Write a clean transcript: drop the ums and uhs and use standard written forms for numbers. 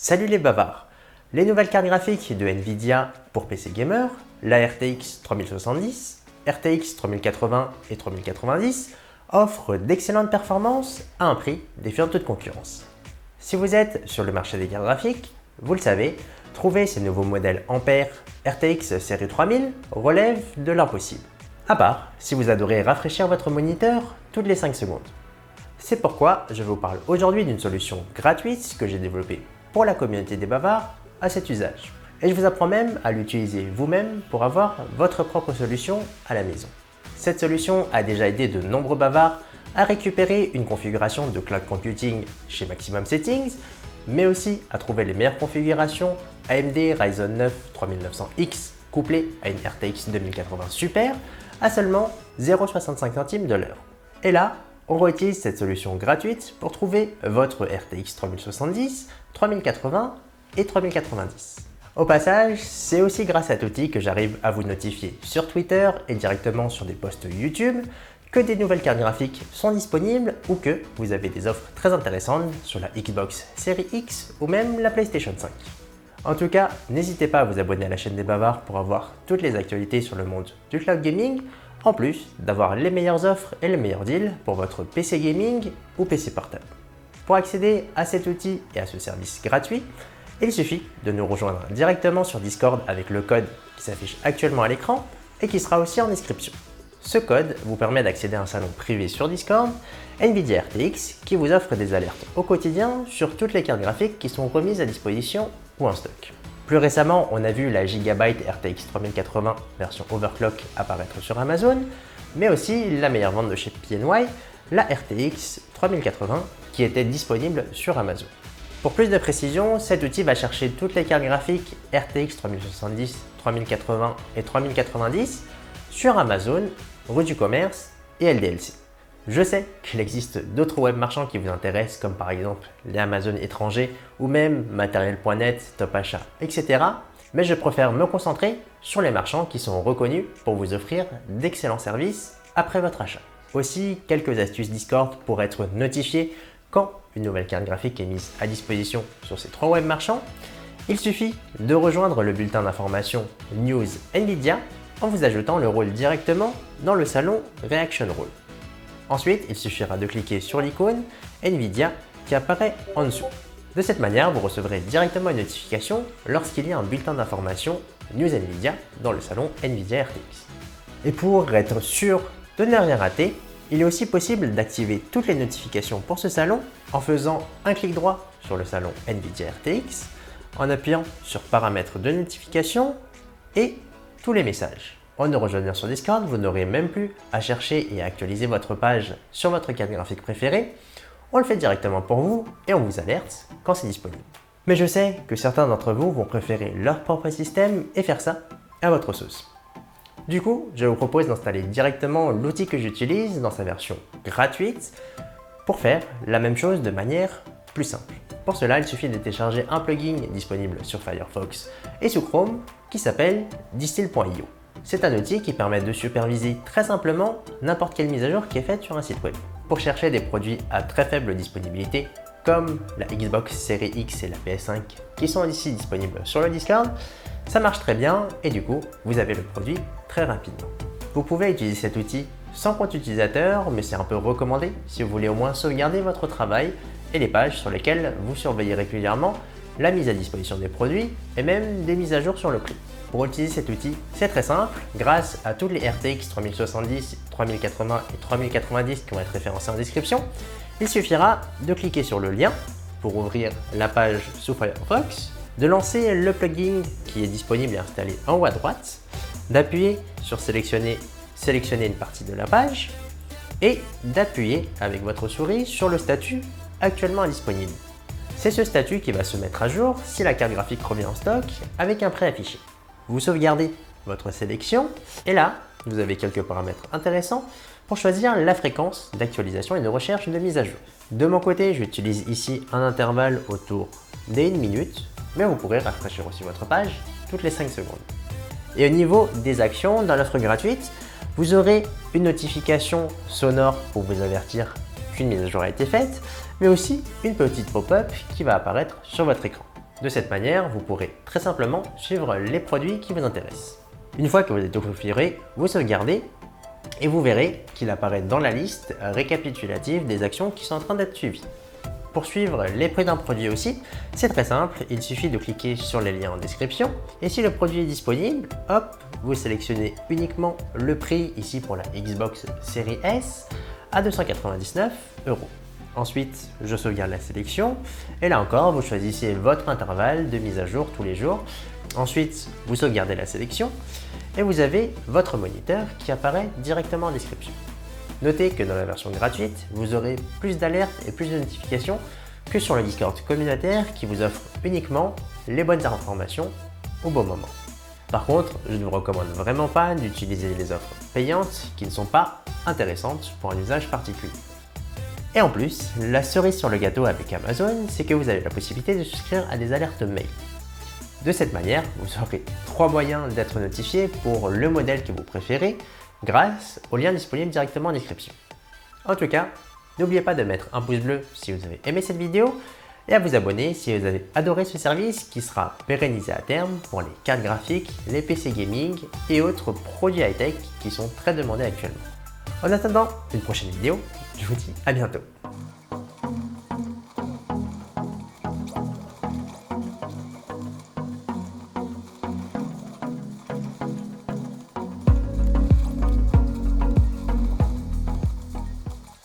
Salut les bavards! Les nouvelles cartes graphiques de Nvidia pour PC gamer, la RTX 3070, RTX 3080 et 3090 offrent d'excellentes performances à un prix défiant toute concurrence. Si vous êtes sur le marché des cartes graphiques, vous le savez, trouver ces nouveaux modèles Ampere RTX série 3000 relève de l'impossible. À part si vous adorez rafraîchir votre moniteur toutes les 5 secondes. C'est pourquoi je vous parle aujourd'hui d'une solution gratuite que j'ai développée pour la communauté des bavards à cet usage. Et je vous apprends même à l'utiliser vous-même pour avoir votre propre solution à la maison. Cette solution a déjà aidé de nombreux bavards à récupérer une configuration de cloud computing chez Maximum Settings, mais aussi à trouver les meilleures configurations AMD Ryzen 9 3900X couplé à une RTX 2080 Super à seulement 0,65 centimes de l'heure. Et là, on réutilise cette solution gratuite pour trouver votre RTX 3070, 3080 et 3090. Au passage, c'est aussi grâce à cet outil que j'arrive à vous notifier sur Twitter et directement sur des posts YouTube que des nouvelles cartes graphiques sont disponibles ou que vous avez des offres très intéressantes sur la Xbox Series X ou même la PlayStation 5. En tout cas, n'hésitez pas à vous abonner à la chaîne des bavards pour avoir toutes les actualités sur le monde du cloud gaming, en plus d'avoir les meilleures offres et les meilleurs deals pour votre PC gaming ou PC portable. Pour accéder à cet outil et à ce service gratuit, il suffit de nous rejoindre directement sur Discord avec le code qui s'affiche actuellement à l'écran et qui sera aussi en description. Ce code vous permet d'accéder à un salon privé sur Discord, Nvidia RTX, qui vous offre des alertes au quotidien sur toutes les cartes graphiques qui sont remises à disposition ou en stock. Plus récemment, on a vu la Gigabyte RTX 3080 version overclock apparaître sur Amazon, mais aussi la meilleure vente de chez PNY, la RTX 3080, qui était disponible sur Amazon. Pour plus de précision, cet outil va chercher toutes les cartes graphiques RTX 3070, 3080 et 3090 sur Amazon, rue du commerce et LDLC. Je sais qu'il existe d'autres web marchands qui vous intéressent, comme par exemple les Amazon étrangers ou même Matériel.net, Top Achat, etc. Mais je préfère me concentrer sur les marchands qui sont reconnus pour vous offrir d'excellents services après votre achat. Aussi, quelques astuces Discord pour être notifié quand une nouvelle carte graphique est mise à disposition sur ces 3 web marchands. Il suffit de rejoindre le bulletin d'information News Nvidia en vous ajoutant le rôle directement dans le salon Reaction Role. Ensuite, il suffira de cliquer sur l'icône Nvidia qui apparaît en dessous. De cette manière, vous recevrez directement une notification lorsqu'il y a un bulletin d'information News Nvidia dans le salon Nvidia RTX. Et pour être sûr de ne rien rater, il est aussi possible d'activer toutes les notifications pour ce salon en faisant un clic droit sur le salon Nvidia RTX, en appuyant sur Paramètres de notification et tous les messages. En nous rejoignant sur Discord, vous n'aurez même plus à chercher et à actualiser votre page sur votre carte graphique préférée. On le fait directement pour vous et on vous alerte quand c'est disponible. Mais je sais que certains d'entre vous vont préférer leur propre système et faire ça à votre sauce. Du coup, je vous propose d'installer directement l'outil que j'utilise dans sa version gratuite pour faire la même chose de manière plus simple. Pour cela, il suffit de télécharger un plugin disponible sur Firefox et sous Chrome qui s'appelle Distill.io. C'est un outil qui permet de superviser très simplement n'importe quelle mise à jour qui est faite sur un site web. Pour chercher des produits à très faible disponibilité, comme la Xbox Series X et la PS5 qui sont ici disponibles sur le Discord, ça marche très bien et du coup, vous avez le produit très rapidement. Vous pouvez utiliser cet outil sans compte utilisateur, mais c'est un peu recommandé si vous voulez au moins sauvegarder votre travail et les pages sur lesquelles vous surveillez régulièrement la mise à disposition des produits et même des mises à jour sur le prix. Pour utiliser cet outil, c'est très simple, grâce à toutes les RTX 3070, 3080 et 3090 qui vont être référencées en description, il suffira de cliquer sur le lien pour ouvrir la page sous Firefox, de lancer le plugin qui est disponible et installé en haut à droite, d'appuyer sur sélectionner une partie de la page et d'appuyer avec votre souris sur le statut actuellement disponible. C'est ce statut qui va se mettre à jour si la carte graphique revient en stock avec un préaffiché. Vous sauvegardez votre sélection et là, vous avez quelques paramètres intéressants pour choisir la fréquence d'actualisation et de recherche de mise à jour. De mon côté, j'utilise ici un intervalle autour d'1 minute, mais vous pourrez rafraîchir aussi votre page toutes les 5 secondes. Et au niveau des actions, dans l'offre gratuite, vous aurez une notification sonore pour vous avertir qu'une mise à jour a été faite, mais aussi une petite pop-up qui va apparaître sur votre écran. De cette manière, vous pourrez très simplement suivre les produits qui vous intéressent. Une fois que vous êtes tout configuré, vous sauvegardez et vous verrez qu'il apparaît dans la liste récapitulative des actions qui sont en train d'être suivies. Pour suivre les prix d'un produit aussi, c'est très simple, il suffit de cliquer sur les liens en description et si le produit est disponible, hop, vous sélectionnez uniquement le prix ici pour la Xbox Series S à 299 €. Ensuite, je sauvegarde la sélection et là encore, vous choisissez votre intervalle de mise à jour tous les jours. Ensuite, vous sauvegardez la sélection et vous avez votre moniteur qui apparaît directement en description. Notez que dans la version gratuite, vous aurez plus d'alertes et plus de notifications que sur le Discord communautaire qui vous offre uniquement les bonnes informations au bon moment. Par contre, je ne vous recommande vraiment pas d'utiliser les offres payantes qui ne sont pas intéressantes pour un usage particulier. Et en plus, la cerise sur le gâteau avec Amazon, c'est que vous avez la possibilité de souscrire à des alertes mail. De cette manière, vous aurez 3 moyens d'être notifié pour le modèle que vous préférez grâce au lien disponible directement en description. En tout cas, n'oubliez pas de mettre un pouce bleu si vous avez aimé cette vidéo et à vous abonner si vous avez adoré ce service qui sera pérennisé à terme pour les cartes graphiques, les PC gaming et autres produits high-tech qui sont très demandés actuellement. En attendant une prochaine vidéo, je vous dis à bientôt.